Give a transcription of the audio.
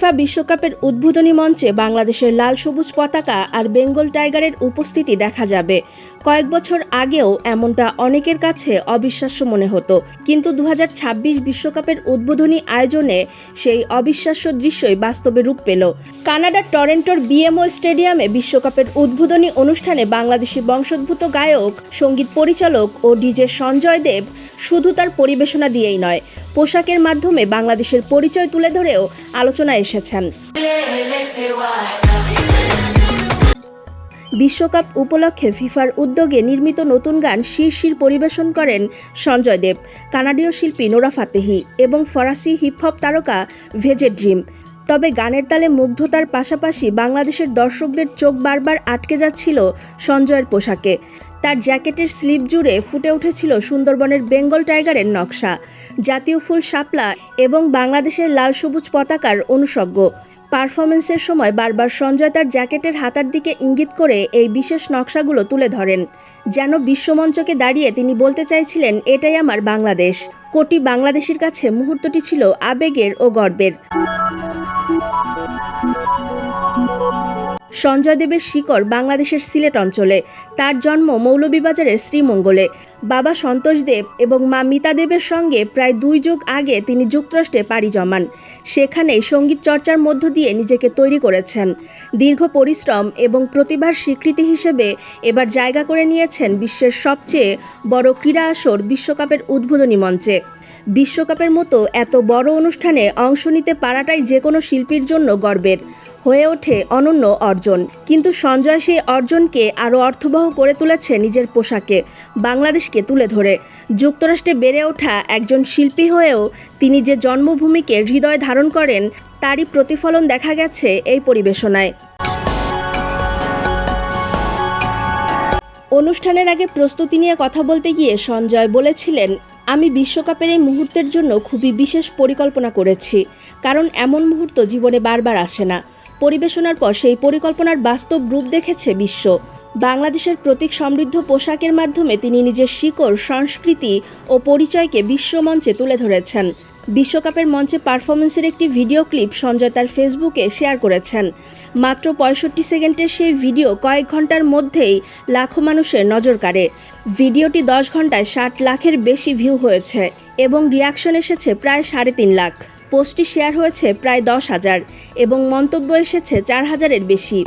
FIFA বিশ্বকাপের উদ্বোধনী মঞ্চে বাংলাদেশের লাল সবুজ পতাকা আর বেঙ্গল টাইগারের উপস্থিতি দেখা যাবে। কয়েক বছর আগেও এমনটা অনেকের কাছে অবিশ্বাস্য মনে হতো, কিন্তু 2026 বিশ্বকাপের উদ্বোধনী আয়োজনে সেই অবিশ্বাস্য দৃশ্যই বাস্তবে রূপ পেল। কানাডার টরন্টোর বিএমও স্টেডিয়ামে বিশ্বকাপের উদ্বোধনী অনুষ্ঠানে বাংলাদেশি বংশোদ্ভূত গায়ক, সঙ্গীত পরিচালক ও ডিজে সঞ্জয় দেব শুধু তার পরিবেশনা দিয়েই নয়, পোশাকের মাধ্যমে বাংলাদেশের পরিচয় তুলে ধরেও আলোচনায় এসেছেন। বিশ্বকাপ উপলক্ষে ফিফার উদ্যোগে নির্মিত নতুন গান শিরশির পরিবেশন করেন সঞ্জয় দেব, কানাডীয় শিল্পী নোরা ফাতেহি এবং ফরাসি হিপহপ তারকা ভেজে ড্রিম। তবে গানের তালে মুগ্ধতার পাশাপাশি বাংলাদেশের দর্শকদের চোখ বারবার আটকে যাচ্ছিল সঞ্জয়ের পোশাকে। তার জ্যাকেটের স্লিভ জুড়ে ফুটে উঠেছিল সুন্দরবনের বেঙ্গল টাইগারের নকশা, জাতীয় ফুল শাপলা এবং বাংলাদেশের লাল সবুজ পতাকার অনুষঙ্গ। পারফরমেন্সের সময় বারবার সঞ্জয় তার জ্যাকেটের হাতার দিকে ইঙ্গিত করে এই বিশেষ নকশাগুলো তুলে ধরেন, যেন বিশ্বমঞ্চকে দাঁড়িয়ে তিনি বলতে চাইছিলেন, এটাই আমার বাংলাদেশ। কোটি বাংলাদেশির কাছে মুহূর্তটি ছিল আবেগের ও গর্বের। সঞ্জয় দেবের শিকড় বাংলাদেশের সিলেট অঞ্চলে। তার জন্ম মৌলভীবাজারের শ্রীমঙ্গলে। বাবা সন্তোষ দেব এবং মা মিতা দেবের সঙ্গে প্রায় 2 যুগ আগে তিনি যুক্তরাষ্ট্রে পাড়ি জমান। সেখানেই সঙ্গীত চর্চার মধ্য দিয়ে নিজেকে তৈরি করেছেন। দীর্ঘ পরিশ্রম এবং প্রতিভার স্বীকৃতি হিসেবে এবার জায়গা করে নিয়েছেন বিশ্বের সবচেয়ে বড় ক্রীড়া আসর বিশ্বকাপের উদ্বোধনী মঞ্চে। বিশ্বকাপের মতো এত বড় অনুষ্ঠানে অংশ নিতে পারাটাই যে কোনো শিল্পীর জন্য গর্বের, হয়ে ওঠে অনন্য অর্জন। কিন্তু সঞ্জয় সেই অর্জনকে আরও অর্থবহ করে তুলেছে নিজের পোশাকে, বাংলাদেশকে তুলে ধরে। যুক্তরাষ্ট্রে বেড়ে ওঠা একজন শিল্পী হয়েও তিনি যে জন্মভূমিকে হৃদয় ধারণ করেন, তারই প্রতিফলন দেখা গেছে এই পরিবেশনায়। অনুষ্ঠানের আগে প্রস্তুতি নিয়ে কথা বলতে গিয়ে সঞ্জয় বলেছিলেন, আমি বিশ্বকাপের এই মুহূর্তের জন্য খুবই বিশেষ পরিকল্পনা করেছি, কারণ এমন মুহূর্ত জীবনে বারবার আসে না। পরিবেশনার পর সেই পরিকল্পনার বাস্তব রূপ দেখেছে বিশ্ব। বাংলাদেশের প্রতীক সমৃদ্ধ পোশাকের মাধ্যমে তিনি নিজের শিকড়, সংস্কৃতি ও পরিচয়কে বিশ্বমঞ্চে তুলে ধরেছেন। বিশ্বকাপের মঞ্চে পারফরমেন্সের একটি ভিডিও ক্লিপ সঞ্জয় তার ফেসবুকে শেয়ার করেছেন। মাত্র 65 সেকেন্ডের সেই ভিডিও কয়েক ঘন্টার মধ্যেই লাখো মানুষের নজর কাড়ে। ভিডিওটি 10 ঘন্টায় 60 লাখের বেশি ভিউ হয়েছে এবং রিয়াকশন এসেছে প্রায় 3.5 লাখ। পোস্টটি শেয়ার হয়েছে প্রায় 10,000 এবং মন্তব্য এসেছে 4,000-এর বেশি।